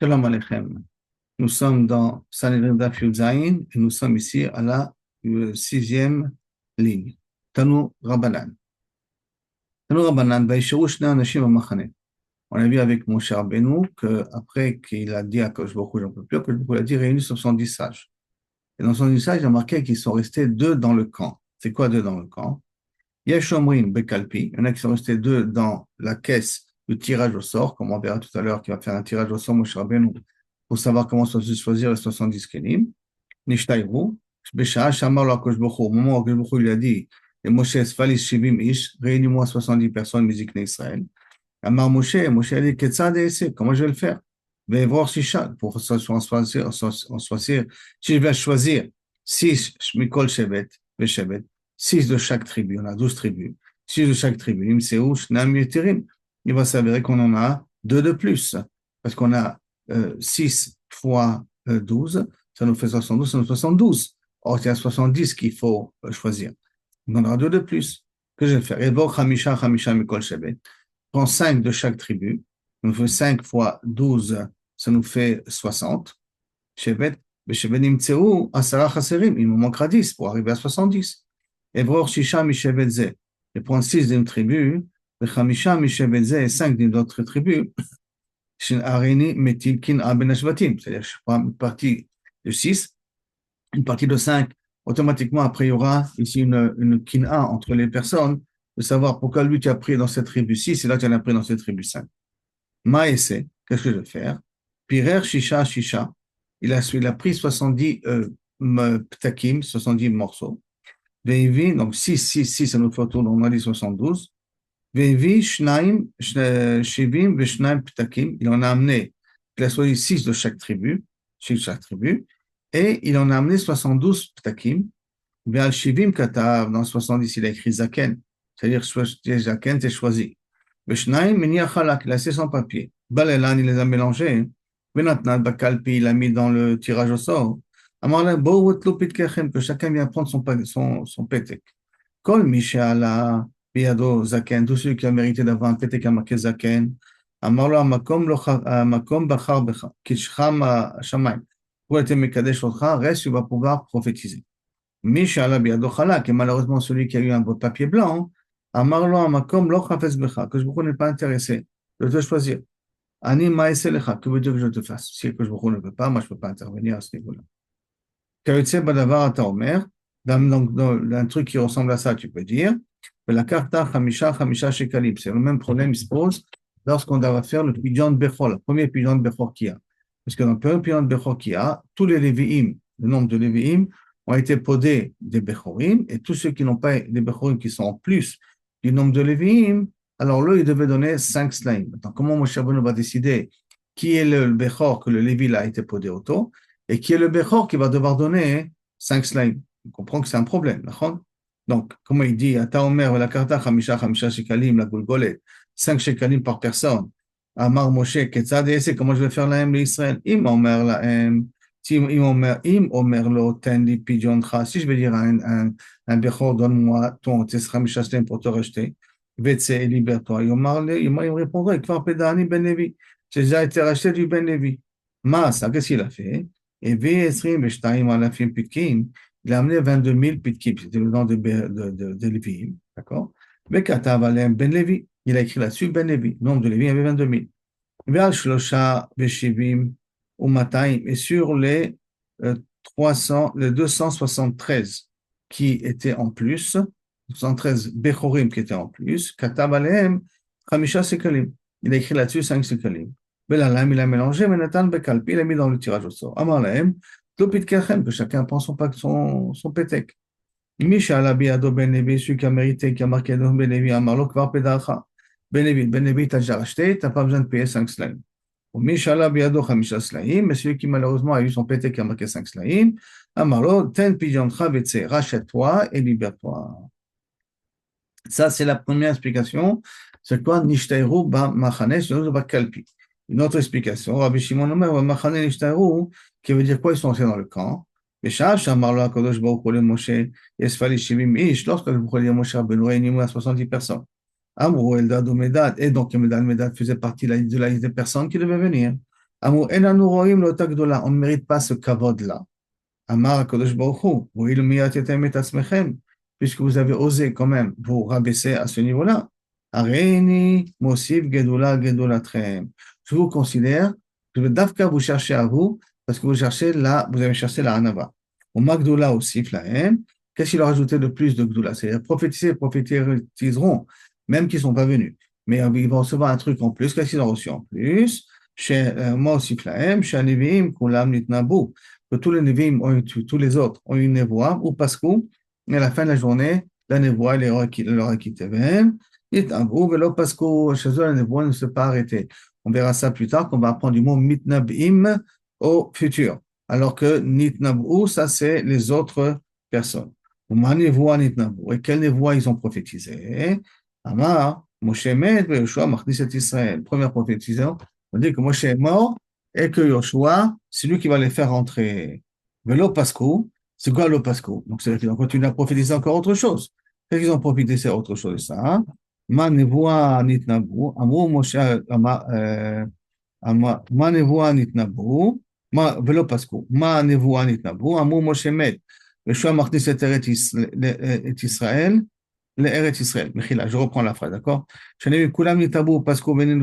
Shalom Aleichem. Nous sommes dans Sanhedrin Daf Yud Zayin et nous sommes ici à la sixième ligne. Tanu Rabbanan. Tanu Rabbanan, Vaïsheru Shne Anashim Amachane. On a vu avec Moshe Rabbeinu qu'après qu'il a dit à Akadosh Baruch Hu, j'en peux plus, Akadosh Baruch Hu a dit réunis 70 sages. Et dans 70 sages, il a marqué qu'ils sont restés deux dans le camp. C'est quoi deux dans le camp? Yesh Omrin Bekalpi. Il y en a qui sont restés deux dans la caisse de tirage au sort, comme on verra tout à l'heure, qui va faire un tirage au sort, Moshe Rabbeinu, pour savoir comment se choisir les 70 kelim. Nishtayru, Besha'a Shamar lo HaKadosh Baruch Hu, au moment où HaKadosh Baruch Hu lui a dit, et Moshe Sfalis Shivim Ish, réunis-moi 70 personnes, Mizikne Israël. Amar Moshe, Moshe a dit, Ketzad E'eseh, comment je vais le faire? Ve'evor Shisha, pour choisir, si je vais choisir 6 Mikol Shevet, Veshevet, 6 de chaque tribu, on a 12 tribus, 6 de chaque tribu, Imseu, Shnam Yeterim, il va s'avérer qu'on en a 2 de plus, parce qu'on a 6 fois 12, ça nous fait 72, ça nous fait 72. Or, il y a 70 qu'il faut choisir. On en aura 2 de plus. Que je vais faire? Evor Hamisha, Hamisha Mikol Shevet. Prends 5 de chaque tribu. Ça nous fait 5 fois 12, ça nous fait 60. Shevet, Shevet Nimtseu, Asara Chaserim. Il me manquera 10 pour arriver à 70. Evror Shisha Mishevet Ze. Je prends 6 d'une tribu, Hamisha Mishevet Ze et 5 d'une autre tribu. Arini Metilkin Aben Ashvatim. C'est-à-dire, je prends une partie de 6, une partie de 5. Automatiquement, après, il y aura ici une kina entre les personnes de savoir pourquoi lui tu as pris dans cette tribu 6 et là tu en as pris dans cette tribu 5. Maïsé, qu'est-ce que je vais faire? Pirer Shisha Shisha, il a pris 70 ptakim, 70 morceaux. Veivi, donc 6, 6, 6, ça nous fait autour, on a dit 72. Veivi Shnaim, Shivim, Veshnaim ptakim, il en a amené, il a choisi 6 de chaque tribu, et il en a amené 72 ptakim. Ve'al Shivim Katav, dans 70, il a écrit Zaken. C'est-à-dire, Zaken, c'est choisi. Beshnaim, Meniachalak, il a laissé son papier. Balelan, il les a mélangés. Benatnat, Bakalpi, il a mis dans le tirage au sort. Amarla, Bo'ut Lupit Kechem, que chacun vient prendre son pétek. Kol Mishala, Biado, Zaken, tous ceux qui ont mérité d'avoir un pétek à marquer Zaken. Amarla, Makom Bachar Becha, Kishcham Shamaim. Pour être Mekadesh Otcha, reste, tu vas pouvoir prophétiser. Mishala Biado Chalak, et malheureusement celui qui a eu un beau papier blanc, Amarlo Amakom Lo Chafetz Becha, que je ne n'est pas intéressé de te choisir. Ani Maese Lecha, que veut dire que je te fasse? Si que je ne veut pas, moi je ne peux pas intervenir à ce niveau-là. Karitse Badavar Ataomer, donc un truc qui ressemble à ça, tu peux dire. La Karta Hamisha Hamisha Shekalim, c'est le même problème qui se pose lorsqu'on va faire le pidyon de Bechor, le premier pidyon de Bechor qu'il y a. Parce que dans le premier pidyon de Bechor qu'il y a, tous les Lévi'im, le nombre de Lévi'im, ont été podés des Bechorim, et tous ceux qui n'ont pas des Bechorim qui sont en plus du nombre de Lévi'im, alors là, il devait donner 5 slaim. Maintenant, comment Moshe Rabbeinu va décider qui est le Bechor que le Lévi a été podé auto, et qui est le Bechor qui va devoir donner 5 slaim? On comprend que c'est un problème, d'accord? Donc, comment il dit, Ata Omer, la Karta, Hamisha Shekalim, la Gulgolet, 5 Shekalim par personne. Amar Moshe, Ketzad Ese, comment je vais faire la M l'Israël? Im Omer la M. Im Omer lo ten li pidioncha, si je vais dire à un Bechor, donne-moi ton Tesra Mishastem pour te rejeter, Vetse et libère-toi. Il me répondra, Kvar Pedani Ben Levi, j'ai déjà été racheté du Ben Levi. Masa, qu'est-ce qu'il a fait? Et Vesrim Veshtaim Alafim Pitkim, il a amené 22 000 Pitkim, c'était le nom de Lévi, d'accord? Vekatav Alem Ben Levi, il a écrit là-dessus Ben Levi, le nombre de Lévi, il y avait 22 000. Ve'al Shlosha Veshivim ou Mataim, et sur les 273 qui étaient en plus, 213 Bechorim qui étaient en plus, Katab Alehem, Hamisha Sekalim. Il a écrit là-dessus 5 Sekalim. Belalam, il a mélangé, mais Nathan Bekalpi, il a mis dans le tirage au sort. Amar Lahem, Tlopit Kachem, que chacun prend son pétek. Misha Alabiado Ben Levi, celui qui a mérité, qui a marqué Ben Levi, Amarlo Kvar Pedacha. Ben Levi, t'as déjà racheté, t'as pas besoin de payer 5 slaim. Mishala Biado Hamisha Slaim, mais celui qui malheureusement a eu son pété qui a marqué 5 slaim, Amaro, ten pidioncha vetse, rachète-toi et libère-toi. Ça, c'est la première explication. C'est quoi Nishtairu ba machane, ba kalpi. Une autre explication, Rabbi Shimon Omer, ba machane nishtairu, qui veut dire quoi? Ils sont entrés dans le camp. Beshav shamarlo HaKadosh Baruch Hu le Moshe, Yesfali Shivim Ish, lorsque le Moshe Rabbeinu réunit à 70 personnes. Amrou Eldad ou Medad, et donc Medad faisait partie de la liste des personnes qui devaient venir. Amou, enanu roim lo tagdola. On ne mérite pas ce kavod-là. Amar Kadosh Baruch Hu, oui, puisque vous avez osé quand même vous rabaisser à ce niveau-là. Areni, Mosif, Gedula, Gedulatrem. Je vous considère, je vais d'Afka vous chercher à vous, parce que vous avez cherché la Hanava. Au Magdoula aussi, Flahem, qu'est-ce qu'il a rajouté de plus de Gdoula? C'est-à-dire prophétiseront, même qu'ils ne sont pas venus. Mais ils vont recevoir un truc en plus. Qu'est-ce qu'ils ont reçu en plus? Chez moi aussi, Flahem, chez Anivim, Kulam, Nitnabu, que tous les Nevi'im tous les autres ont une névoie, ou Pascou, et à la fin de la journée, la névoie leur a quitté. Et un gros vélo Pascou, chez eux, la névoie ne s'est pas arrêtée. On verra ça plus tard, qu'on va apprendre du mot mitnabim au futur. Alors que nitnabu, ça c'est les autres personnes. Ma névoie nitnabu. Et quelle névoie ils ont prophétisé? Amar, Moshe met, Yoshua, Machnissat Israël. Première prophétisation, on dit que Moshe est mort et que Yoshua, c'est lui qui va les faire rentrer. Vélo Pascou, c'est quoi le Pascou? Donc, c'est-à-dire qu'ils ont continué à prophétiser encore autre chose. Qu'est-ce qu'ils ont prophétisé autre chose de ça? Ma nevoa nitnabu, amou Moshe, ma nevoa nitnabu, vélo Pascou, ma nevoa nitnabu, amou Moshe met, Yeshua Martis et Israël, l'Eretz Israël. Mechila, je reprends la phrase, d'accord? Je n'ai vu Kulam Nitabu, Pasco, Benin,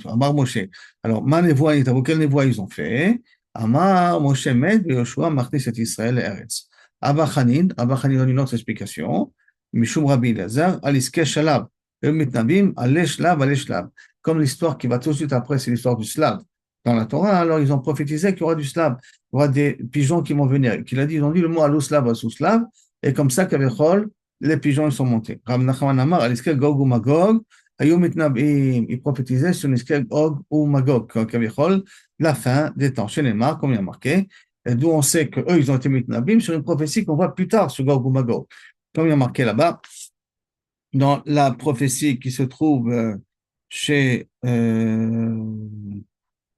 Amar Moshe. Alors, Ma Nevoa Nitabu, quelle Nevoa ils ont fait? Amar Moshe Med, Yoshua, Martis et Israël, l'Eretz. Abba Chanin donne une autre explication. Mishum Rabbi Lazar, Aliske Shalab, le Mitnabim, Aleshlav. Comme l'histoire qui va tout de suite après, c'est l'histoire du Slav. Dans la Torah, alors ils ont prophétisé qu'il y aura du Slav, il y aura des pigeons qui vont venir. Ils ont dit le mot Alouslav, Alouslav, et comme ça, Kavechol, les pigeons ils sont montés. Rav Nachman Amar, Aliskel Gog ou Magog, Ayou Mitnabim, il prophétisait sur l'Iskel Gog ou Magog, Kavechol, la fin des temps. Chez les marques, comme il y a marqué, d'où on sait qu'eux, ils ont été Mitnabim sur une prophétie qu'on voit plus tard sur Gog ou Magog. Comme il y a marqué là-bas, dans la prophétie qui se trouve chez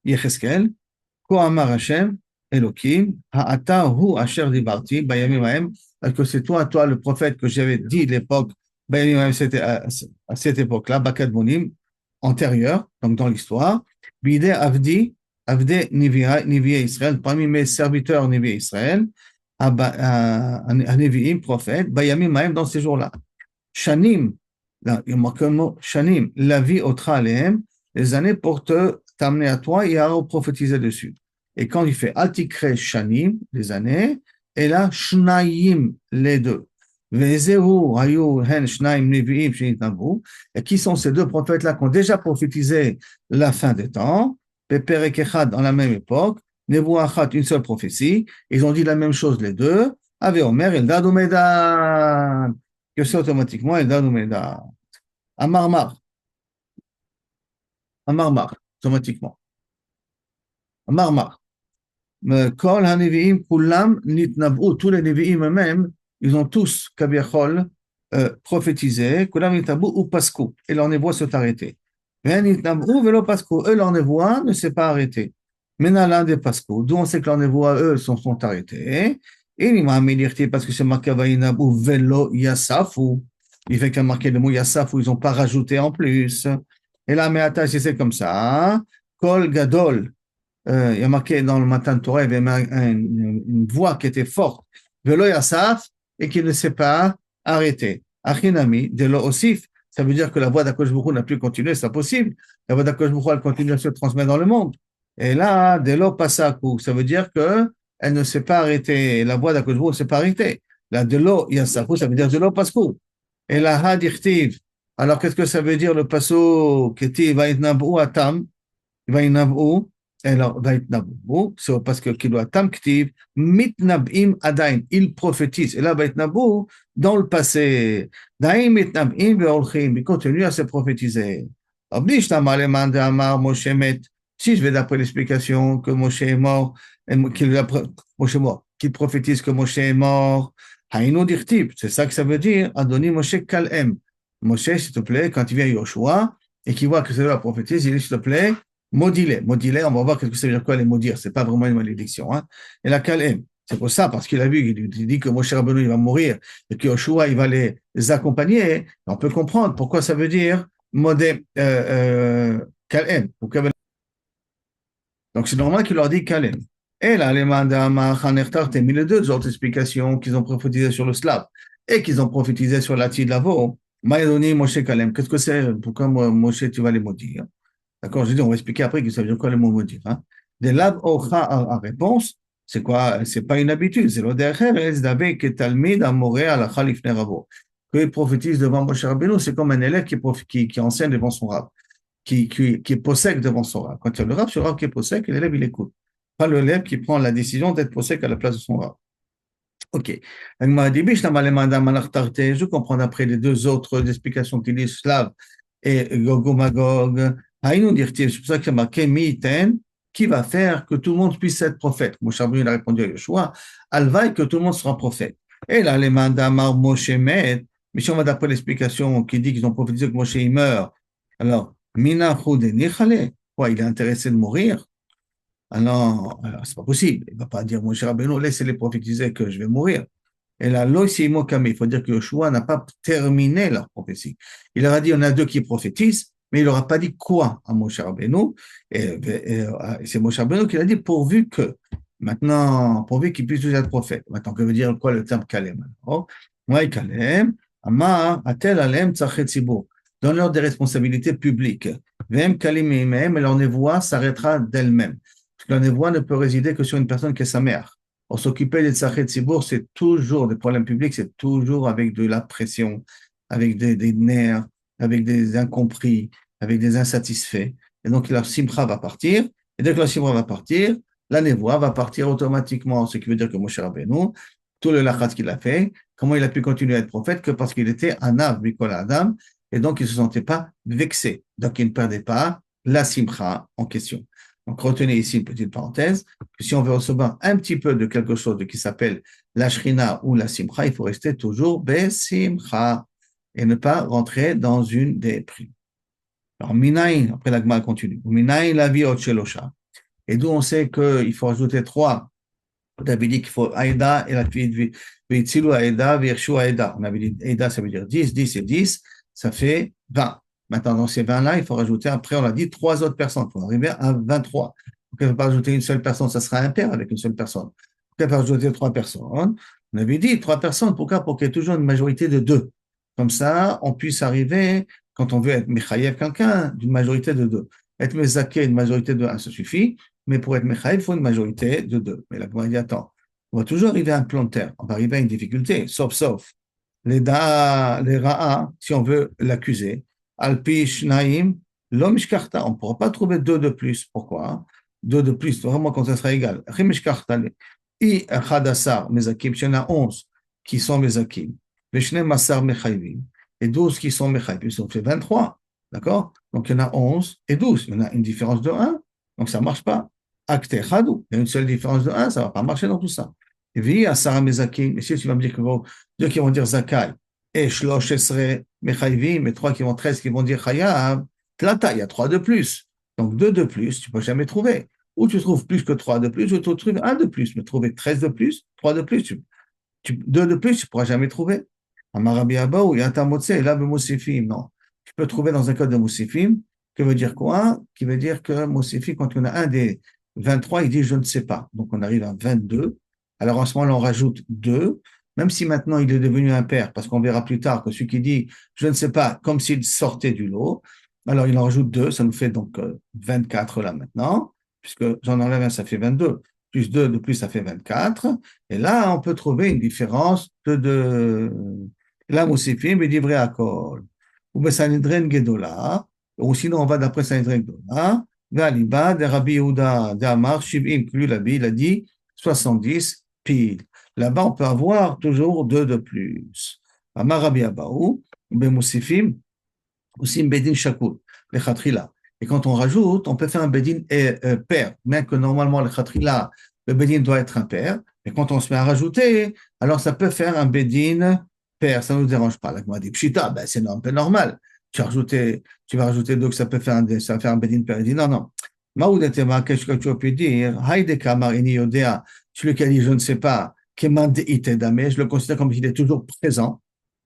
Yecheskel, Ko Amar Hashem, Elohim, Ha'ata hu asher dibarti, bayamim haem, que c'est toi le prophète que j'avais dit l'époque, bayamim haem, c'était à cette époque-là, Bakad Monim, antérieure, donc dans l'histoire, Bide Avde Niviya Israël, parmi mes serviteurs Niviya Israël, à Nevi'im, prophète, bayamim haem, dans ces jours-là. Shanim, là, il marque un mot, Shanim, la vie otra alehem, les années pour t'amener à toi et à prophétiser dessus. Et quand il fait Altikre Shanim, les années, et là, Shnayim, les deux. Vezehu, Hayu, Hen, Shnaim, Nevi'im, Shinitabu. Et qui sont ces deux prophètes-là qui ont déjà prophétisé la fin des temps, Peperek Echad, dans la même époque, Nevu Achat, une seule prophétie. Ils ont dit la même chose, les deux. Ave Omer, Eldad Umedan. Que c'est automatiquement Eldad Umedan. Amarmar, automatiquement. Amarmar. Kol HaNevi'im Kulam Nitnab'u, tous les Nevi'im eux-mêmes, ils ont tous, Kabiachol, prophétisé, Kulam Nitnab'u ou Paskou, et leur névoie s'est arrêtée. Mais Nitnab'u velo Paskou, eux, leur névoie ne s'est pas arrêtée. Maintenant, l'un des Paskou, d'où on sait que leur névoie, eux, sont arrêtés. Et il m'a amené parce que c'est marqué Vaïnab'u velo Yasafu. Il fait qu'à marquer le mot Yasafu, ils n'ont pas rajouté en plus. Et là, mais attends, si c'est comme ça, Kol Gadol, il y a marqué dans le Matan Torah, il y avait une voix qui était forte, Velo Yasaf, et qui ne s'est pas arrêtée. Achinami, de lo osif, ça veut dire que la voix d'Akosh Baruch Hu n'a plus continué, c'est possible. La voix d'Akosh Baruch Hu, elle continue à se transmettre dans le monde. Et là, de lo pasaku, ça veut dire que elle ne s'est pas arrêtée. La voix d'Akosh Baruch Hu ne s'est pas arrêtée. La de lo yasafu, ça veut dire de lo pasku. Et la hadirtiv, alors qu'est-ce que ça veut dire le passo keti vaitnabu atam, vaitnabu, alors, c'est parce que Kiloatam Ktiv, Mitnabim Adain, il prophétise. Et là, Vaitnabu, dans le passé, Daim Mitnabim Veolchim, il continue à se prophétiser. Si je vais d'après l'explication que Moshe est mort, qu'il prophétise que Moshe est mort, Haïno Dirtib, c'est ça que ça veut dire, Adoni Moshe Kalem. Moshe, s'il te plaît, quand il vient à Yoshua et qu'il voit que c'est la prophétise, il dit, s'il te plaît, maudit-les, on va voir ce que ça veut dire quoi les maudire, c'est pas vraiment une malédiction. Hein. Et la Kalem, c'est pour ça, parce qu'il a vu, il dit que Moshe Rabbeinu il va mourir et que Yoshua il va les accompagner, on peut comprendre pourquoi ça veut dire modé Kalem. Donc, c'est normal qu'il leur dit Kalem. Et là, les mandamar, mais les deux autres explications qu'ils ont prophétisé sur le slave et qu'ils ont prophétisé sur la Tidlavo, Maïdoni, Moshe Kalem. Qu'est-ce que c'est? Pourquoi Moshe, tu vas les maudire? D'accord? Je dis, on va expliquer après que ça veut dire quoi le mot maudire. Hein? Des lab ocha à réponse, c'est quoi? C'est pas une habitude. C'est l'odercher, d'avé que talmid amoré à la khalifne ravo. Qu'il prophétise devant Moshe Rabbeinu, c'est comme un élève qui enseigne devant son rab, qui est possèque devant son rab. Quand il y a le rab, c'est le rab qui est possèque et l'élève, il écoute. Pas l'élève qui prend la décision d'être possèque à la place de son rab. Ok. Je comprends d'après les deux autres explications qu'il disent, Slav et Gogomagog. C'est pour ça qu'il y a marqué Miten, qui va faire que tout le monde puisse être prophète. Moshe Rabbeinu a répondu à Yeshua, Alvaï, que tout le monde sera prophète. Et là, les mandamar Moshe met, mais si on va d'après l'explication qui dit qu'ils ont prophétisé que Moshe il meurt, alors, Mina Nichale, quoi, il est intéressé de mourir? Alors, c'est pas possible. Il va pas dire Moshe Rabbeinu, laissez-les prophétiser que je vais mourir. Et là, il faut dire que Yoshua n'a pas terminé leur prophétie. Il leur a dit, on a deux qui prophétisent, mais il leur a pas dit quoi à Moshe Rabbeinu. Et c'est Moshe Rabbeinu qui l'a dit, pourvu que, maintenant, pourvu qu'il puisse être prophète. Maintenant, que veut dire quoi le terme Kalem? Alors, ouais, Kalem, Amar, Atel Alem, Tzachet Tzibur. Donne-leur des responsabilités publiques. Vem Kalim et leur névoie s'arrêtera d'elle-même. Parce que la névoie ne peut résider que sur une personne qui est sa mère. Pour s'occuper des tzachet tzibour, c'est toujours des problèmes publics, c'est toujours avec de la pression, avec des nerfs, avec des incompris, avec des insatisfaits. Et donc, la simcha va partir. Et dès que la simcha va partir, la névoie va partir automatiquement. Ce qui veut dire que Moshe Rabbeinu, tout le lachat qu'il a fait, comment il a pu continuer à être prophète? Que parce qu'il était un av mikol adam. Et donc, il ne se sentait pas vexé. Donc, il ne perdait pas la simcha en question. Donc, retenez ici une petite parenthèse, que si on veut recevoir un petit peu de quelque chose qui s'appelle la shrina ou la simcha, il faut rester toujours besimcha et ne pas rentrer dans une des primes. Alors, minaïn, après la Gemara continue, minaïn la vie shelosha. Et d'où on sait qu'il faut ajouter trois. On avait dit qu'il faut Aïda et la fille de Vitzilu Aïda, Virshu Aïda. On avait dit Aïda, ça veut dire 10, 10 et 10, ça fait 20. Maintenant, dans ces 20-là, il faut rajouter, après, on l'a dit, trois autres personnes pour arriver à 23. Donc, il ne faut pas rajouter une seule personne, ça sera impair avec une seule personne. Donc, il faut rajouter trois personnes. On avait dit trois personnes, pourquoi? Pour qu'il y ait toujours une majorité de deux. Comme ça, on puisse arriver, quand on veut être Mechayev quelqu'un, d'une majorité de deux. Être Mezaké, une majorité de un, ça suffit. Mais pour être Mechayev, il faut une majorité de deux. Mais la Gemara dit, attends, on va toujours arriver à un plan de terre. On va arriver à une difficulté, sauf les Ra'a, si on veut l'accuser, Alpi Shnaim, l'homme on ne pourra pas trouver deux de plus. Pourquoi? Deux de plus, vraiment quand ça sera égal. I Chadassar Mezakim, il y en a 11 qui sont Mezakim, Veshne Massar Mechayvim, et 12 qui sont Mechayvim, ça fait 23. D'accord? Donc il y en a 11 et 12. Il y en a une différence de 1, donc ça ne marche pas. Acte Chadou, il y a une seule différence de 1, ça ne va pas marcher dans tout ça. Et vi Asara Mezakim, et si tu vas me dire que deux qui vont dire Zakai, et Shlosh Esre Mechayvim, et trois qui vont 13 qui vont dire Chayav, Tlata, il y a trois de plus. Donc deux de plus, tu ne peux jamais trouver. Ou tu trouves plus que 3 de plus, ou tu trouves un de plus. Mais trouver 13 de plus, 3 de plus, deux de plus, tu ne pourras jamais trouver. Amarabi Abaou, Yatamotse, là, Moussifim. Non. Tu peux trouver dans un code de Moussifim, qui veut dire quoi? Qui veut dire que Moussifim, quand on a un des 23, il dit je ne sais pas. Donc on arrive à 22. Alors en ce moment-là, on rajoute 2, même si maintenant il est devenu impair, parce qu'on verra plus tard que celui qui dit je ne sais pas, comme s'il sortait du lot, alors il en rajoute 2, ça nous fait donc 24 là maintenant. Puisque j'en enlève un, ça fait 22, plus 2 de plus, ça fait 24. Et là, on peut trouver une différence de la Moussifim et d'Ivré Akol. Ou Sanhedrin Gedola, ou sinon on va d'après Sanhedrin Gedola, Valiba, de Rabbi Yehuda, de Amar, Shivim, que lui, il a dit 70 pile. Là-bas, on peut avoir toujours 2 de plus. Amar Rabbi Abaou, Ben Moussifim, aussi Bedin Shakul, les Khatrila. Et quand on rajoute, on peut faire un bedin pair, même que normalement le khatrila, le bedin doit être un pair. Et quand on se met à rajouter, alors ça peut faire un bedin pair, ça ne nous dérange pas. La Gemara dit pshita, ben c'est un peu normal. Tu vas rajouter deux que ça peut faire ça va faire un bedin pair. Il dit non, non. Maoudetema, qu'est-ce que tu as pu dire? Haïde kamar ini yodea, celui qui a dit je ne sais pas, kemande itedame, je le considère comme s'il est toujours présent.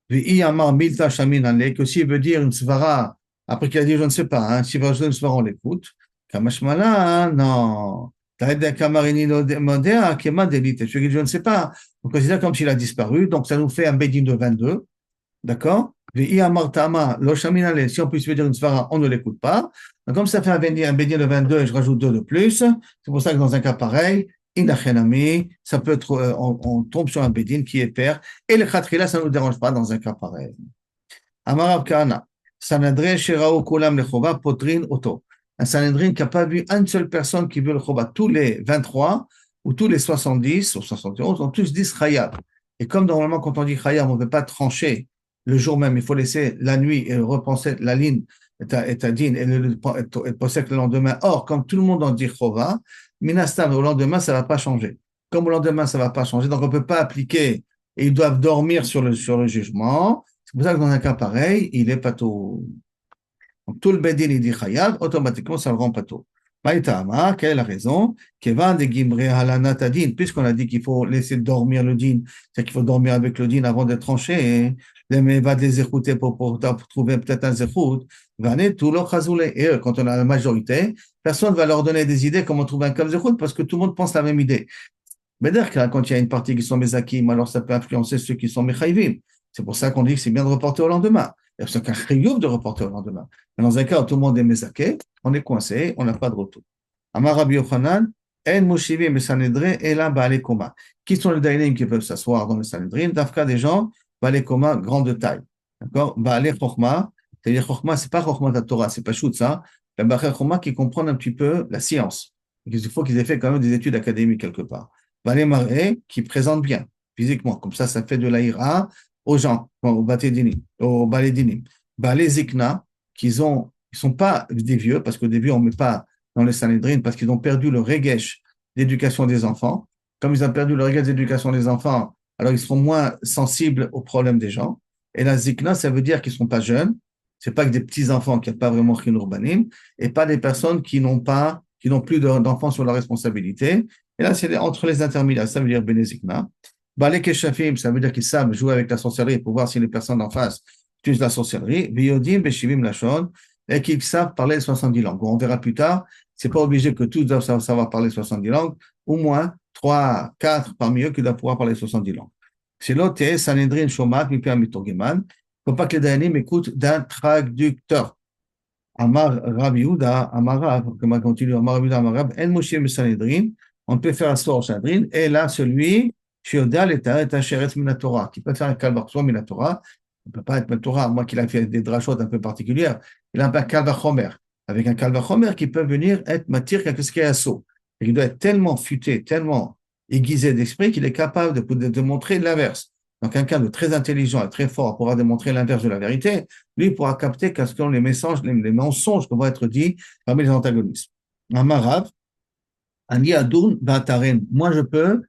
Vi amar milta shamin anle, que s'il veut dire une svara, après qu'il a dit, je ne sais pas, hein, si on l'écoute, Kamashmala, non. Taïda Kamarini Modea, Kema Delite. Je ne sais pas. On considère comme s'il a disparu. Donc, ça nous fait un Bedin de 22. D'accord? Si on puisse dire une svara, on ne l'écoute pas. Donc, comme ça fait un bédier de 22 et je rajoute 2 de plus, c'est pour ça que dans un cas pareil, inachenami, ça peut être, on tombe sur un bédine qui est père, et le khatrila, ça ne nous dérange pas dans un cas pareil. Amarav Kana, Sanadre Shirao Kulam Lechova Potrin Oto. Un Sanhedrin qui n'a pas vu une seule personne qui veut le Chova, tous les 23 ou tous les 70 ou 71 ont tous dit Chayab. Et comme normalement, quand on dit Chayab, on ne peut pas trancher le jour même, il faut laisser la nuit et repenser la ligne et din et le possède le lendemain. Or, comme tout le monde en dit Chova, Minastan, au lendemain, ça ne va pas changer. Comme au lendemain, ça ne va pas changer, donc on ne peut pas appliquer et ils doivent dormir sur le jugement. C'est pour ça que dans un cas pareil, il est pato. Donc tout le bedin, il dit Chayab, automatiquement, ça le rend pato. Maïtama, quelle est la raison? Kevan de Gimre Halanatadin, puisqu'on a dit qu'il faut laisser dormir le din, c'est qu'il faut dormir avec le din avant d'être tranché, les va les écouter pour trouver peut-être un zéchout, vané tout le chazoulé. Et quand on a la majorité, personne ne va leur donner des idées comment trouver un kam zéchout parce que tout le monde pense la même idée. Mais d'ailleurs, quand il y a une partie qui sont mezakim, alors ça peut influencer ceux qui sont mechayvim. C'est pour ça qu'on dit que c'est bien de reporter au lendemain. C'est qu'un chiyuv de reporter au lendemain. Mais dans un cas où tout le monde est mezaké, on est coincé, on n'a pas de retour. Amar Rabbi Yochanan, en moshivim et sanedre et la baale koma. Qui sont les dainim qui peuvent s'asseoir dans le sanedrin? Dafka des gens, baale koma, grande taille. D'accord? Baale chokma, c'est-à-dire chokma, c'est pas chokma de Torah, c'est pas chut ça. La baale chokma qui comprend un petit peu la science. Il faut qu'ils aient fait quand même des études académiques quelque part. Balé maré qui présente bien physiquement, comme ça fait de l'aïra aux gens, au balé dinim. Balé zikna, ils sont pas des vieux, parce qu'au début, on ne met pas dans les Sanhedrin, parce qu'ils ont perdu le regesh d'éducation des enfants. Comme ils ont perdu le regesh d'éducation des enfants, alors ils seront moins sensibles aux problèmes des gens. Et la zikna, ça veut dire qu'ils ne sont pas jeunes, c'est pas que des petits-enfants qui n'ont pas vraiment chinour banim, et pas des personnes qui n'ont plus d'enfants sur leur responsabilité. Et là, c'est entre les intermédiaires, ça veut dire Bénézikna. Balek et Shafim, ça veut dire qu'ils savent jouer avec la sorcellerie pour voir si les personnes en face utilisent la sorcellerie. Biodim, Beshivim, Lachon, et qu'ils savent parler 70 langues. On verra plus tard, c'est pas obligé que tous doivent savoir parler 70 langues, au moins 3, 4 parmi eux qui doivent pouvoir parler 70 langues. C'est l'autre, Sanhedrin, Shomat, Mipia, Mitorgeman. Il ne faut pas que les Dayanim écoutent d'un traducteur. Amar Rabbi Yehuda, Amar Rav, comme on continue, Amar Rabbi Yehuda, Amar Rav, El Moshe Sanhedrin, on peut faire asseoir au Sanhedrin, et là, celui, Shiodal est un Sheretz Minatora, qui peut faire un Kalvachomer Minatora, on ne peut pas être Minatora, moi qui a fait des drachotes un peu particulières, il a un Kalvachomer, avec un Kalvachomer qui peut venir être matir quelque chose qui est assaut. Et il doit être tellement futé, tellement aiguisé d'esprit qu'il est capable de montrer l'inverse. Donc, quelqu'un de très intelligent et très fort pourra démontrer l'inverse de la vérité, lui pourra capter quels sont les mensonges qui vont être dits parmi les antagonistes. Amarav, Ani Adoun Bataren. Moi, je peux,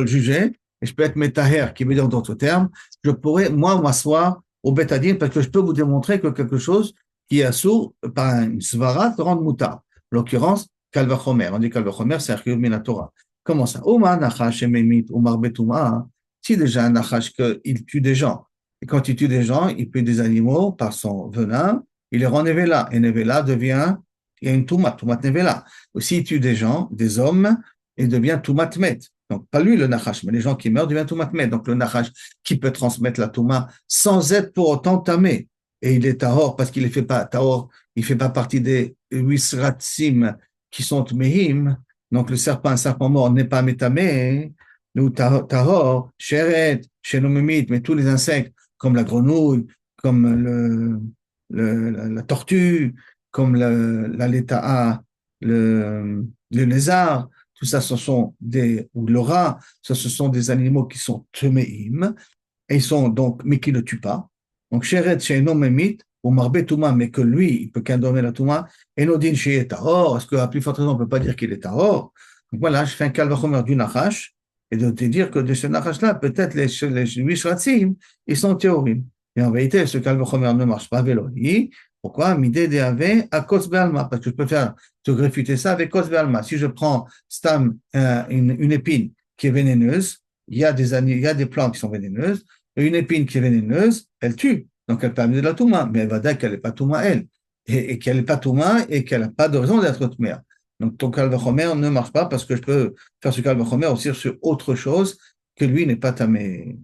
juger, et je peux être Metaher, qui veut dire d'autres termes, je pourrais, moi, m'asseoir au Betadine parce que je peux vous démontrer que quelque chose qui est assourd par une svara te rend moutar. En l'occurrence, Kalvachomer. On dit Kalvachomer, c'est Archiyud Minatora. Comment ça? Oma Nachash Ememit, Omar Betouma. Si déjà un Nachash, il tue des gens, et quand il tue des gens, il tue des animaux par son venin, il les rend Nevela. Et Nevela devient, il y a une Toumat Nevela. Aussi, il tue des gens, des hommes, et devient Toumat Met. Donc, pas lui le Nachash, mais les gens qui meurent deviennent Toumat Met. Donc, le Nachash qui peut transmettre la Touma sans être pour autant tamé. Et il est Tahor parce qu'il ne fait pas Tahor, il ne fait pas partie des Wisratsim qui sont Mehim. Donc, un serpent mort n'est pas métamé. Nous, Tahor, Sheret, Shenomimit, mais tous les insectes, comme la grenouille, comme la tortue, comme la leta'a, le lézard, tout ça, ou le rat, ce sont des animaux qui sont temeim, et ils sont donc, mais qui ne tuent pas. Donc, Sheret, Shenomimit, ou Marbe Touma, mais que lui, il peut qu'un donner la Touma, et Nodin Sheye Tahor, est-ce qu'à plus forte raison, on ne peut pas dire qu'il est Tahor? Donc voilà, je fais un calvachomer du Nachash, et de te dire que de ce Nachash-là, peut-être les 8 Shratzim, ils sont théorim. Et en vérité, ce calvachomer ne marche pas, Véloni. Pourquoi? Midé de à Kos Be'alma, parce que je peux te réfuter ça avec Kos Be'alma. Si je prends Stam, une épine qui est vénéneuse, il y a des plantes qui sont vénéneuses, et une épine qui est vénéneuse, elle tue. Donc elle permet de la Touma, mais elle va dire qu'elle n'est pas Touma, elle. et qu'elle n'est pas Touma et qu'elle n'a pas de raison d'être Tmea. Donc ton Kalvachomer ne marche pas parce que je peux faire ce Kalvachomer aussi sur autre chose que lui n'est pas Tamé.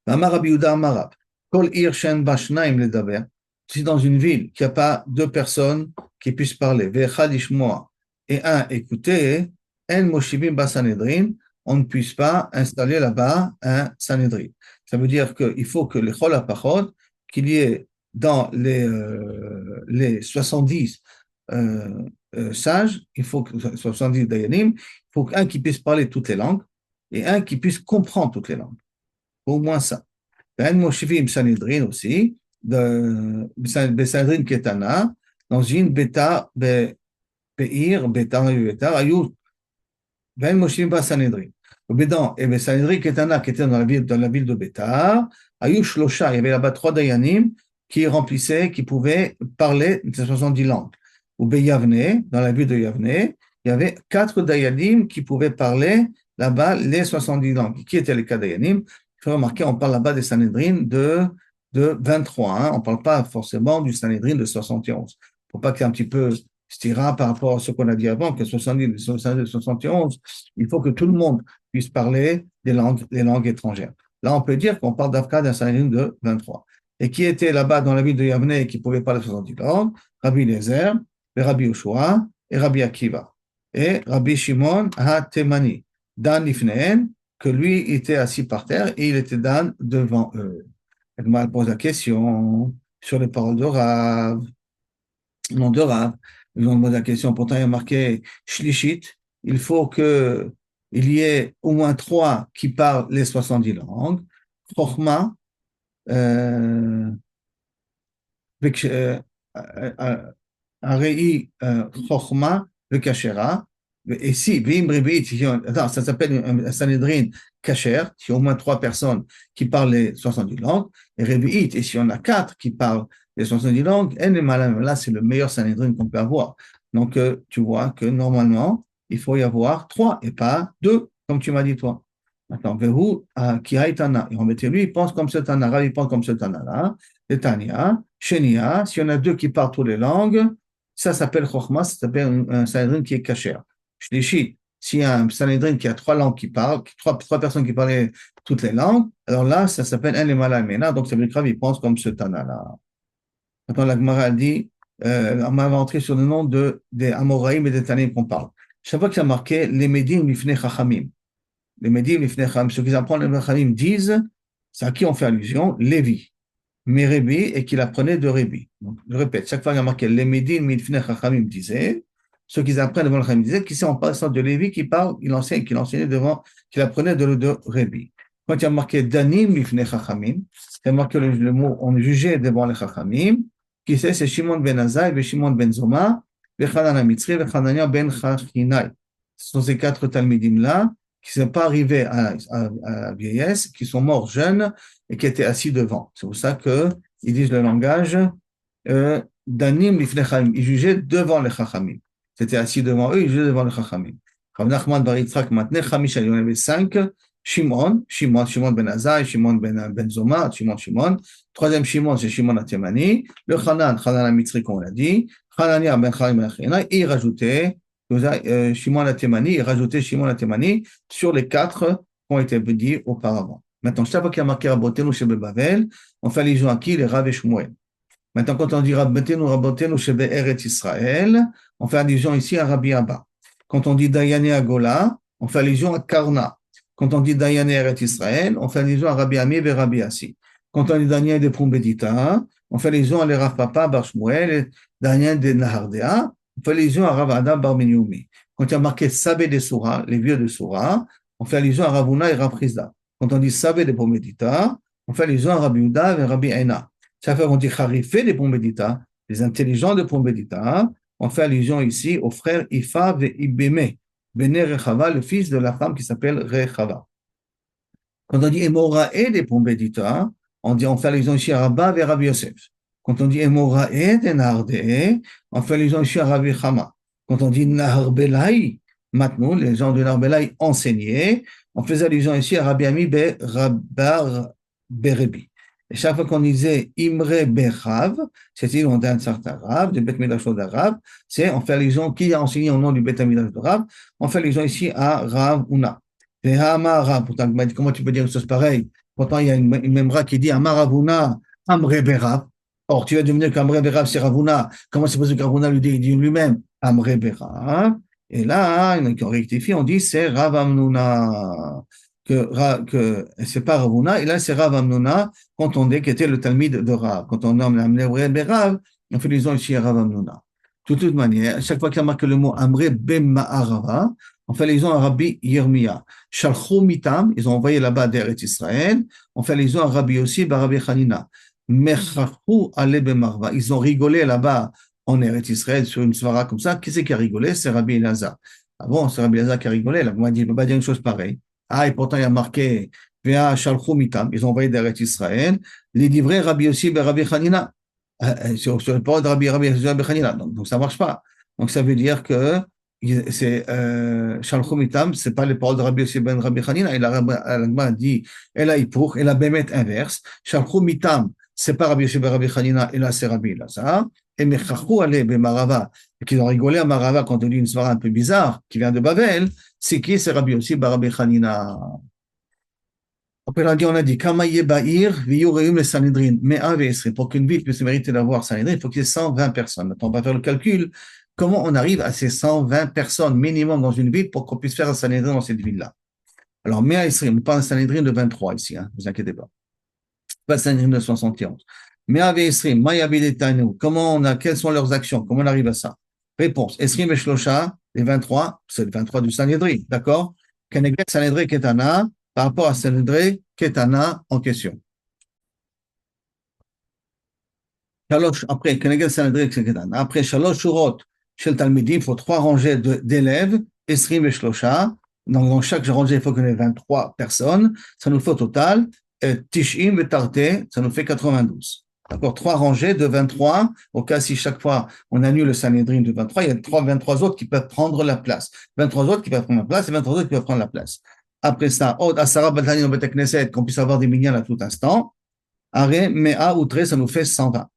Amar Rabbi Yehuda Amar Rab, Kol ir shen ba shnaim ledaber. Si dans une ville qu'il n'y a pas deux personnes qui puissent parler, ve'echad ishmoa, et un écouter, en moshivim ba sanhedrin, on ne puisse pas installer là-bas un sanhedrin. Ça veut dire qu'il faut que les chol hapachot, qu'il y ait dans les 70 sages, il faut que 70 dayanim, il faut qu'un qui puisse parler toutes les langues et un qui puisse comprendre toutes les langues. Au moins ça. Ben Moshivim Sanhedrin aussi, Sanhedrin Ketana, dans une Beta, Beir, Beta, Ayou, Ben Moshivim pas Sanhedrin. Et Ben Sanhedrin Ketana, qui était dans la ville de Beta, Ayou Shlosha, il y avait là-bas 3 Dayanim qui remplissaient, qui pouvaient parler de 70 langues. Ou Beyavne, dans la ville de Yavne, il y avait 4 Dayanim qui pouvaient parler là-bas les 70 langues. Qui étaient les 4 Dayanim? Il faut remarquer, on parle là-bas des Sanhedrin de 23. Hein. On ne parle pas forcément du Sanhedrin de 71. Il ne faut pas qu'il y ait un petit peu stira par rapport à ce qu'on a dit avant, que 70, 71, il faut que tout le monde puisse parler les langues étrangères. Là, on peut dire qu'on parle d'Afka d'un Sanhedrin de 23. Et qui était là-bas dans la ville de Yavne et qui pouvait parler 70 langues? Rabbi Eliezer, Rabbi Yoshua et Rabbi Akiva. Et Rabbi Shimon ha-Temani. Dan Lifneen, que lui était assis par terre et il était Dan devant eux. Elle pose la question sur les paroles de Rav. Non, de Rav. Ils ont posé la question, pourtant il y a marqué Shlishit. Il faut qu'il y ait au moins 3 qui parlent les 70 langues. Chochma, Arei Chochma, le Kashera. Et si, attends, ça s'appelle un Sanhedrin Kasher, si au moins 3 personnes qui parlent les 70 langues, et Revi'it, et si on a 4 qui parlent les 70 langues, là, c'est le meilleur Sanhedrin qu'on peut avoir. Donc, tu vois que normalement, il faut y avoir 3 et pas 2, comme tu m'as dit toi. Maintenant, Vehu, qui a Tana, et on mettait lui, il pense comme ce Tana, il pense comme ce Tana-là, et Tania, Shenia, si on a 2 qui parlent toutes les langues, ça s'appelle Chochma, ça s'appelle un Sanhedrin qui est Kasher. Shlishi, s'il y a un Sanhedrin qui a 3 langues qui parlent, 3 personnes qui parlent toutes les langues, alors là, ça s'appelle un Emalamena, donc ça veut dire qu'il pense comme ce Tana-là. Maintenant, la Gemara dit, on va rentrer sur le nom des Amoraïm et des Tanim qu'on parle. Chaque fois qu'il y a marqué, les Medim Lifnei Chachamim. Les Medim Lifnei Chachamim, ceux qui apprennent les Chachamim disent, c'est à qui on fait allusion? Lévi. Mais Rébi, et qu'il apprenait de Rébi. Donc, je répète, chaque fois qu'il y a marqué, les Medim Lifnei Chachamim disaient, ceux qui apprennent devant le Chachamim disaient, qui c'est en passant de Lévi qui parle, qu'il enseignait devant, qu'il apprenait de Rébi. Quand il y a marqué Danim Lifnei Chachamim, c'est marqué le mot, on jugeait devant les Chachamim, qui c'est Shimon ben Azai, et Shimon ben Zoma, et Chanan Mitzri, et Chanania ben Chachinai. Ce sont ces 4 Talmidim-là qui ne sont pas arrivés à la vieillesse, qui sont morts jeunes et qui étaient assis devant. C'est pour ça qu'ils disent le langage Danim Lifnei Chachamim. Ils jugeaient devant les Chachamim. C'était assis devant eux, ils jugeaient devant les Chachamim. Rav Nachman bar Yitzchak Matneh Chamisha, il y en avait 5. Shimon ben Azai, Shimon ben Zoma, Shimon. Troisième Shimon, c'est Shimon Atemani. Le Chanan Amitzri, comme on l'a dit. Chanania ben Chaim Achina. Et il rajoutait Shimon Atemani, il rajoutait Shimon Atemani sur les 4 qui ont été dit auparavant. Maintenant, chaque fois qu'il y a marqué Rabotenu chez Bavel, on fait allusion à qui? Les Rav et Shmuel. Maintenant, quand on dit Rabotenu chez Eretz Israël, on fait allusion ici à Rabbi Abba. Quand on dit Dayané Agola, on fait allusion à Karna. Quand on dit Dayané Eretz Israël, on fait allusion à Rabbi Ami et Rabbi Assi. Quand on dit Daniel de Pumbedita, on fait allusion à les Rav Papa Bar Shmuel et Daniel de Nahardea, on fait allusion à Rav Adam Bar Minyoumi. Quand il y a marqué Sabé de Soura, les vieux de Soura, on fait allusion à Ravuna et Rav Chizda. Quand on dit Sabé de Pumbedita, on fait allusion à Rabbi Uda et Rabbi Aina. Ça fait qu'on dit Harifé de Pumbedita, les intelligents de Pumbedita, on fait allusion ici aux frères Ifa et Ibeme, Bene Rechava, le fils de la femme qui s'appelle Rechava. Quand on dit Emorae de Pumbedita, on fait allusion ici à Rabba et Rabbi Yosef. Quand on dit Emorae de Nahardee, on fait allusion ici à Rabbi Chama. Quand on dit Naharbelai, maintenant, les gens de Naharbelai enseignaient, on fait allusion ici à Rabbi Ami Rabbar Berebi. Et chaque fois qu'on disait Imre Bechav, c'est-à-dire on a un certain Rav, du Beth Midrash d'Arav, c'est on fait allusion, qui a enseigné au nom du Beth Midrash de Rav, on fait allusion ici à Rav Una. Et Hama Rav, pourtant, comment tu peux dire une chose pareille? Pourtant, il y a une memra qui dit Amar Ravuna, Amre Berav. Or, tu vas devenir qu'Amre Berav, c'est Ravuna. Comment c'est possible que Ravuna lui dit lui-même Amre Berav? Et là, on rectifie, on dit c'est Rav Amnuna. Que c'est pas Ravuna, et là c'est Rav Amnuna, quand on dit qu'il était le Talmid de Rav. Quand on nomme Amre Berav, on fait allusion ici à Rav Amnuna. De toute manière, à chaque fois qu'il y a marqué le mot Amre Bema'arava, on fait allusion à Rabbi Yirmiya. Shalchou mitam, ils ont envoyé là-bas d'Eretz Israël. On fait allusion à Rabbi aussi, Rabbi Hanina. Mechachou ale bemarva. Ils ont rigolé là-bas en Eretz Israël sur une svara comme ça. Qui c'est qui a rigolé? C'est Rabbi Elazar. Ah bon, c'est Rabbi Elazar qui a rigolé. Là, on m'a dit, il ne peut pas dire une chose pareille. Ah, et pourtant, il y a marqué Vea Shalchou mitam. Ils ont envoyé d'Eretz Israël. Les livrets Rabbi aussi, Rabbi Hanina. Sur le port de Rabbi Hanina. Donc, ça ne marche pas. Donc, ça veut dire que c'est Shalchou mitam, c'est pas les paroles de Rabbi Yossi ben Rabbi Hanina. Et la dit, elle a pour, et la bémet inverse. Shalchou mitam, c'est pas Rabbi Yossi ben Rabbi Hanina, et là c'est Rabbi Elazar. Et Mechachou ale ben Marava, qu'ils ont rigolé à Marava quand on dit une svara un peu bizarre, qui vient de Babel, c'est qui? C'est Rabbi Yossi ben Rabbi Hanina. Après, on a dit, Kamaye Bahir, Viyureum le Sanhedrin, Mea Vesri. Pour qu'une ville puisse mériter d'avoir Sanhedrin, il faut qu'il y ait 120 personnes. Maintenant, on va faire le calcul. Comment on arrive à ces 120 personnes minimum dans une ville pour qu'on puisse faire un Sanhedrin dans cette ville-là? Alors, Mea Vesri, on ne parle d'un Sanhedrin de 23 ici, hein, ne vous inquiétez pas. Pas un Sanhedrin de 71. Mea Vesri, Maya Bidetanu, quelles sont leurs actions? Comment on arrive à ça? Réponse, Esrim et Shlosha, les 23, c'est le 23 du Sanhedrin, d'accord? Kenegret Sanhedrin Ketana, par rapport à Sanhedrin Ketana en question. Après, Kenegel Sanhedrin Ketana. Après, Shalosh Shurot chez Talmidim, il faut 3 rangées d'élèves, Esrim et Shlosha. Donc, dans chaque rangée, il faut qu'on ait 23 personnes. Ça nous fait au total Tishim et Tarté, ça nous fait 92. D'accord, 3 rangées de 23. Au cas si chaque fois on annule le Sanhedrin de 23, il y a 23 autres qui peuvent prendre la place. 23 autres qui peuvent prendre la place et 23 autres qui peuvent prendre la place. Après ça, Od Asara Batani no Bet Knesset, qu'on puisse avoir des mignons à tout instant. Are Mea Outre, ça nous fait 120.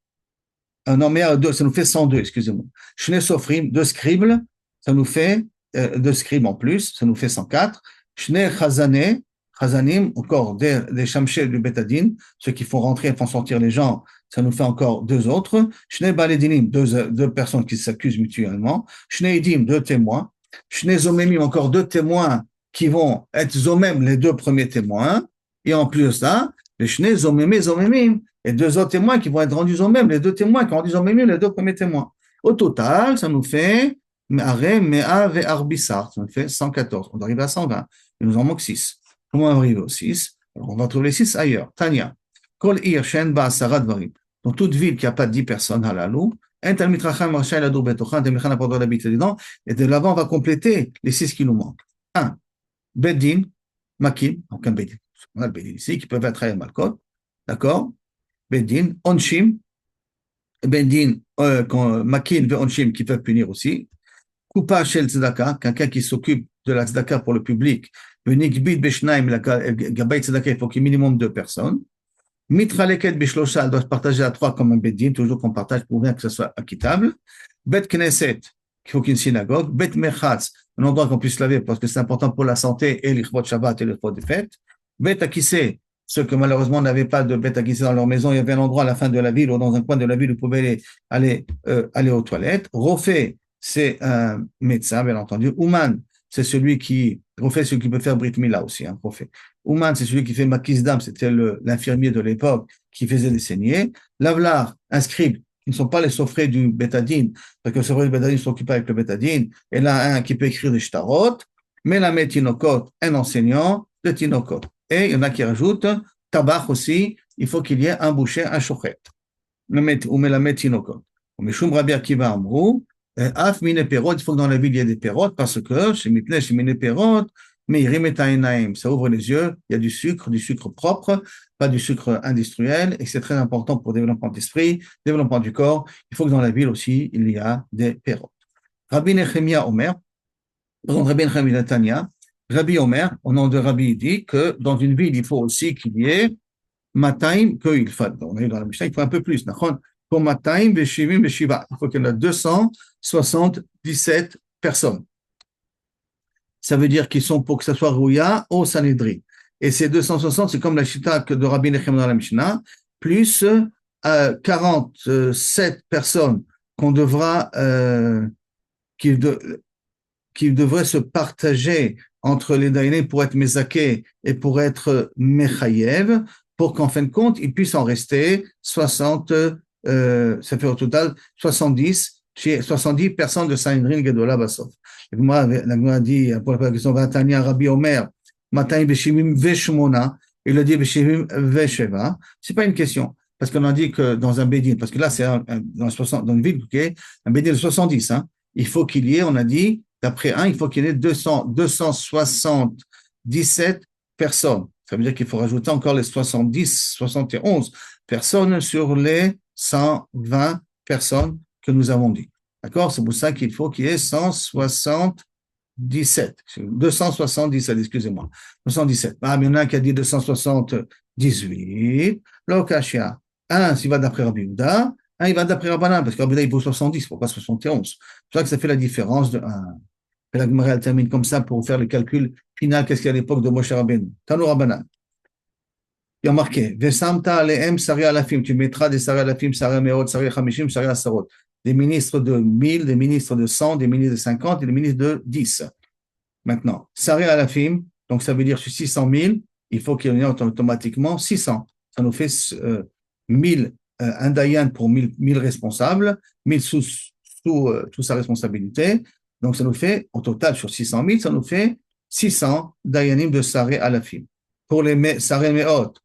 Non, Mea 2, ça nous fait 102, excusez-moi. Shne Sofrim, 2 scribes, ça nous fait 2 scribes en plus, ça nous fait 104. Shne Chazane, Chazanim, encore des Shamshé du Betadin, ceux qui font rentrer et font sortir les gens, ça nous fait encore 2 autres. Shne Baledinim, 2 personnes qui s'accusent mutuellement. Shne Edim, 2 témoins. Shne Zomemim, encore 2 témoins qui vont être Zomem, les 2 premiers témoins. Et en plus de ça, les Shne Zomemim, et 2 autres témoins qui vont être rendus Zomem, les 2 témoins qui ont rendu Zomemim, les 2 premiers témoins. Au total, ça nous fait Are, Mea, Ve Arbissar, ça nous fait 114. On arrive à 120. Il nous en manque 6. Comment on arrive au 6? Alors, on va trouver les 6 ailleurs. Tania. Kol Ir, Shen, Ba, Sarad, Varim. Dans toute ville qui n'a pas 10 personnes, halalou, un Talmid Chacham, Rachel, Adour, Betochan, Demechan, n'a pas le droit d'habiter dedans. Et de l'avant, on va compléter les 6 qui nous manquent. 1. Beddin, Makim, aucun Beddin. On a le Beddin ici, qui peuvent être à Malkot. D'accord? Beddin, Onshim, Beddin, Makin, Onshim, qui peuvent punir aussi. Coupa Shel Tzedaka, quelqu'un qui s'occupe de la Tzedaka pour le public. Benikbid Beshnaim, la Gabay Tzedaka, il faut qu'il y ait minimum 2 personnes. Mitraleket Beshlosha, elle doit se partager à 3 comme un Beddin, toujours qu'on partage pour bien que ce soit acquittable. Bet Knesset, il faut qu'il y ait une synagogue. Bet Merchatz, un endroit qu'on puisse laver parce que c'est important pour la santé et l'Ichvot Shabbat et l'Ichvot des fêtes. Bet Akissé, ceux qui malheureusement n'avaient pas de Bet Akissé dans leur maison, il y avait un endroit à la fin de la ville ou dans un coin de la ville où vous pouvez aller aux toilettes. Rofé, c'est un médecin, bien entendu. Ouman, c'est celui qui, Rofé, celui qui peut faire Brit Mila aussi, hein, Rofé. Ouman, c'est celui qui fait Makis Dam, c'était l'infirmier de l'époque qui faisait des saignées. Lavlar, un scribe, qui ne sont pas les sofrés du Betadine, parce que les sofrés du Betadine sont occupés avec le Betadine. Et là, un qui peut écrire des shtarot. Melamed Tinokot, un enseignant de Tinokot. Et il y en a qui rajoutent, tabach aussi, il faut qu'il y ait un boucher, un chochet. Ou Melamed Tinokot. Meshum Rabbi Akiva Amrou, Af mine perot, il faut que dans la ville il y ait des perot, parce que chez Mipnei, chez mine perot, mais ça ouvre les yeux, il y a du sucre propre, pas du sucre industriel, et c'est très important pour le développement d'esprit, développement du corps. Il faut que dans la ville aussi, il y a des perot. Rabbi Nechemia Omer, Rabbi Nechemia Tania, Rabbi Omer, au nom de Rabbi, dit que dans une ville, il faut aussi qu'il y ait Mataim, qu'il faut, on a eu dans la Mishnah, il faut un peu plus. Pour Mataim, Veshivim, Veshiva. Il faut qu'il y en ait 277 personnes. Ça veut dire qu'ils sont pour que ça soit Rouya au Sanhedrin. Et ces 260, c'est comme la chita de Rabbi Nechem dans la Mishnah, plus 47 personnes qu'on devra, qui, de, qui devraient se partager entre les Dayanim pour être Mezaké et pour être Mechayev, pour qu'en fin de compte, il puisse en rester 60, ça fait au total 70 personnes de Sanhedrin Gedola Bassof. La Gemara dit, pour la question, Vatania Rabbi Omer, Mataim Beshivim Veshmona, il a dit Beshivim Vesheva. C'est pas une question. Parce qu'on a dit que dans un bédine, parce que là, c'est dans une ville, okay, un bédine de 70, hein, il faut qu'il y ait, on a dit, d'après un, il faut qu'il y ait 277 personnes. Ça veut dire qu'il faut rajouter encore les 70, 71 personnes sur les 120 personnes que nous avons dit. D'accord? C'est pour ça qu'il faut qu'il y ait 277, excusez-moi. 217. Ah, mais il y en a un qui a dit 278. L'Okashia. Un, s'il va d'après Rabbi Yehuda. Un, il va d'après Rabbanan, parce que Rabbi Yehuda, il vaut 70, pourquoi 71? C'est pour ça que ça fait la différence de 1. Et la Gemara, elle termine comme ça pour faire le calcul final. Qu'est-ce qu'il y a à l'époque de Moshe Rabbeinu? Tanu Rabbanan. Il y a marqué, Vesamta alehem sari alafim, tu mettras des sari alafim, sari meot, sari chamishim, sari asarot. Des ministres de 1000, des ministres de 100, des ministres de 50 et des ministres de 10. Maintenant, sari alafim, donc ça veut dire sur 600 000, il faut qu'il y en ait automatiquement 600. Ça nous fait 1000, un dayan pour 1000 responsables, 1000 sous sa responsabilité. Donc ça nous fait, au total, sur 600 000, ça nous fait 600 dayanim de sari alafim. Pour les sari meot,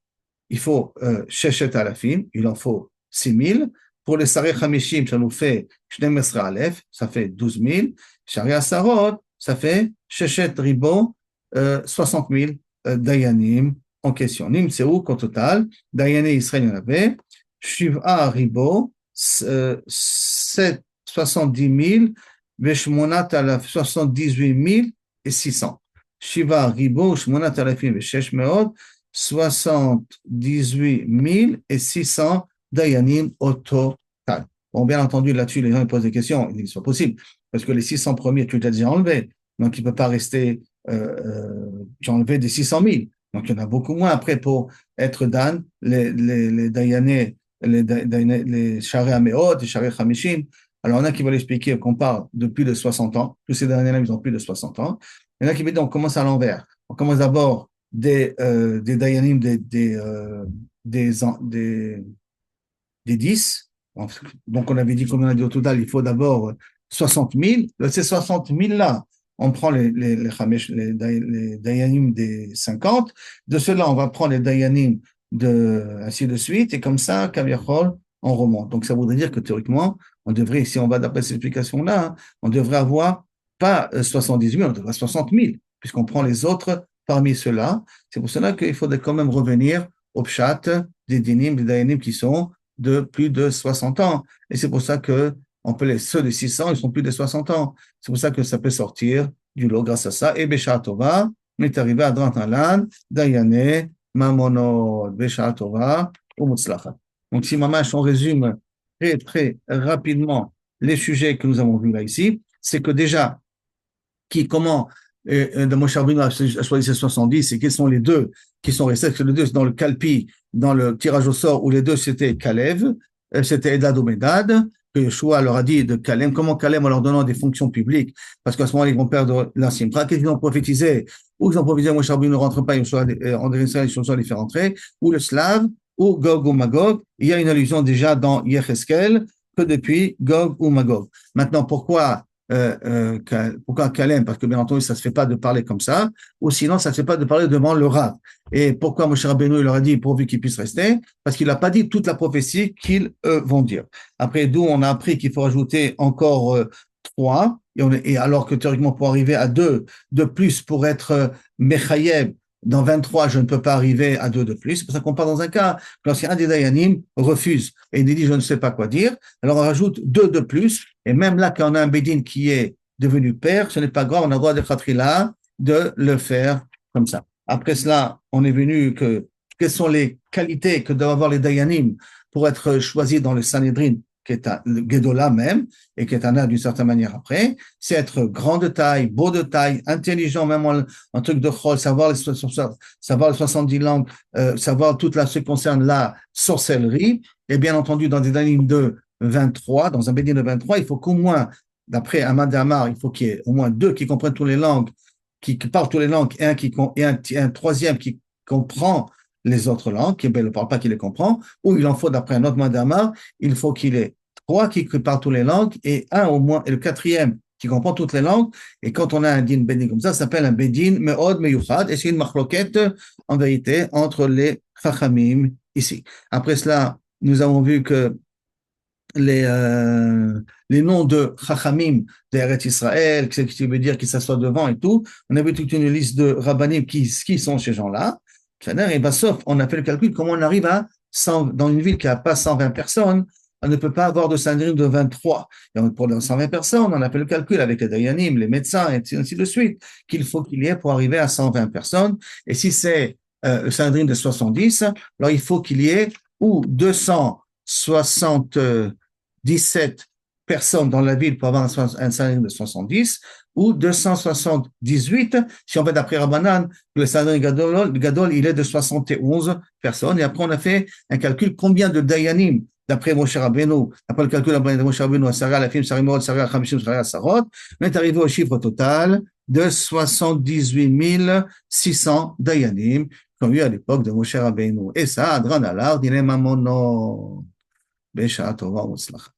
il faut Sheshet Alafim, il en faut 6 000. Pour les Sareh Hamishim, ça nous fait Shnemesre Aleph, ça fait 12 000. Sharia Sarot, ça fait Sheshet Ribo, 60 000 Dayanim en question. Nimtseu, qu'au total, Dayané Israël, il y en avait, Shiv'a Ribo, 70 000, Veshmonat Alaf, 78 600. Shiva Ribo, Shmonat Alafim, Veshesh Meot, 78 600 dayanim au total. Bon, bien entendu, là-dessus, les gens ils posent des questions. Il dit que c'est pas possible, parce que les 600 premiers, tu les as déjà enlevés. Donc, il ne peut pas rester, tu as enlevé des 600 000. Donc, il y en a beaucoup moins après pour être Dan, les dayanés, les charé améot, les charé hamishim. Alors, il y en a qui veulent expliquer qu'on parle de plus de 60 ans. Tous ces dayanés, ils ont plus de 60 ans. Il y en a qui veulent dire on commence à l'envers. On commence d'abord des dayanim des 10. Donc, on avait dit, comme on a dit au total, il faut d'abord 60 000. De ces 60 000-là, on prend les dayanim des 50. De ceux-là, on va prendre les dayanim ainsi de suite. Et comme ça, Kaviachol, on remonte. Donc, ça voudrait dire que théoriquement, on devrait, si on va d'après cette explication-là, on devrait avoir pas 78 000, on devrait avoir 60 000, puisqu'on prend les autres parmi ceux-là. C'est pour cela qu'il faudrait quand même revenir au pshat des dinim, des dayanim qui sont de plus de 60 ans. Et c'est pour ça que ceux de 600, ils sont plus de 60 ans. C'est pour ça que ça peut sortir du lot grâce à ça. Et Besha Tova, on est arrivé à Drantalan, Dayane, Mamonod, Besha Tova, ou Mutzlachat. Donc, si mamash, on résume très, très rapidement les sujets que nous avons vus là ici, c'est que déjà, comment de Moshe Rabbeinu a choisi ces 70, et quels sont les deux qui sont restés? Parce que les deux, c'est dans le Kalpi, dans le tirage au sort, où les deux, c'était Kalev, c'était Edad ou Medad, que Yeshua leur a dit de Kalem. Comment Kalem en leur donnant des fonctions publiques? Parce qu'à ce moment-là, ils vont perdre l'ancien Simcha. Qu'est-ce qu'ils ont prophétisé? Ou ils ont prophétisé, Moshe Rabbeinu ne rentre pas, en Israël, Yeshua les fait rentrer, ou le Slave, ou Gog ou Magog. Il y a une allusion déjà dans Yecheskel, que depuis Gog ou Magog. Maintenant, pourquoi Kalem? Parce que bien entendu, ça ne se fait pas de parler comme ça, ou sinon, ça ne se fait pas de parler devant le Rav. Et pourquoi Moshe Rabbeinu leur a dit pourvu qu'ils puissent rester? Parce qu'il n'a pas dit toute la prophétie qu'ils vont dire. Après, d'où on a appris qu'il faut rajouter encore 3, et alors que théoriquement, pour arriver à 2 de plus pour être Mechayeb, dans 23, je ne peux pas arriver à 2 de plus. C'est pour ça qu'on part dans un cas, lorsqu'un des Dayanim refuse et il dit je ne sais pas quoi dire, alors on rajoute 2 de plus. Et même là, quand on a un Bédine qui est devenu père, ce n'est pas grave, on a le droit de Khatrila de le faire comme ça. Après cela, on est venu que quelles sont les qualités que doivent avoir les Dayanim pour être choisis dans le Sanhedrin, qui est le Gedolah même, et qui est un art d'une certaine manière après, c'est être grand de taille, beau de taille, intelligent, même en truc de chol, savoir les 70 langues, savoir toute ce qui concerne la sorcellerie, et bien entendu, dans des Dayanim de 23, dans un Bédin de 23, il faut qu'au moins, d'après Ahmad Amar, il faut qu'il y ait au moins deux qui comprennent toutes les langues, qui parlent toutes les langues, et un troisième qui comprend les autres langues, qui ne parle pas, qui les comprend, ou il en faut, d'après un autre Madama, il faut qu'il ait trois qui parlent toutes les langues et un au moins, et le quatrième qui comprend toutes les langues. Et quand on a un din bedin comme ça s'appelle un bedin me'od meyuchad, et c'est une marloquette, en vérité, entre les chachamim ici. Après cela, nous avons vu que les noms de Chachamim d'Eretz Israël, ce qui veut dire qu'ils s'assoient devant et tout. On avait toute une liste de rabbanim qui sont ces gens-là. Et ben, sauf, on a fait le calcul, comment on arrive à 100, dans une ville qui n'a pas 120 personnes, on ne peut pas avoir de syndrome de 23. Et pour 120 personnes, on a fait le calcul avec les Dayanim, les médecins, et ainsi de suite, qu'il faut qu'il y ait pour arriver à 120 personnes. Et si c'est le syndrome de 70, alors il faut qu'il y ait ou 277 personnes dans la ville pour avoir un salaire de 70 ou 278 si on fait d'après Rabbanan, le salaire Gadol, il est de 71 personnes. Et après, on a fait un calcul combien de Dayanim d'après Moshe Rabbeinu, après le calcul de Moshe Rabbeinu, Sarah Lafim, Sarah Morod, Sarah Chamishim, Sarah Sarot, on est arrivé au chiffre total de 78 600 Dayanim, comme eu à l'époque de Moshe Rabbeinu. Et ça, Adran Alar, Dine Mamono. בשעה טובה ומוצלחת.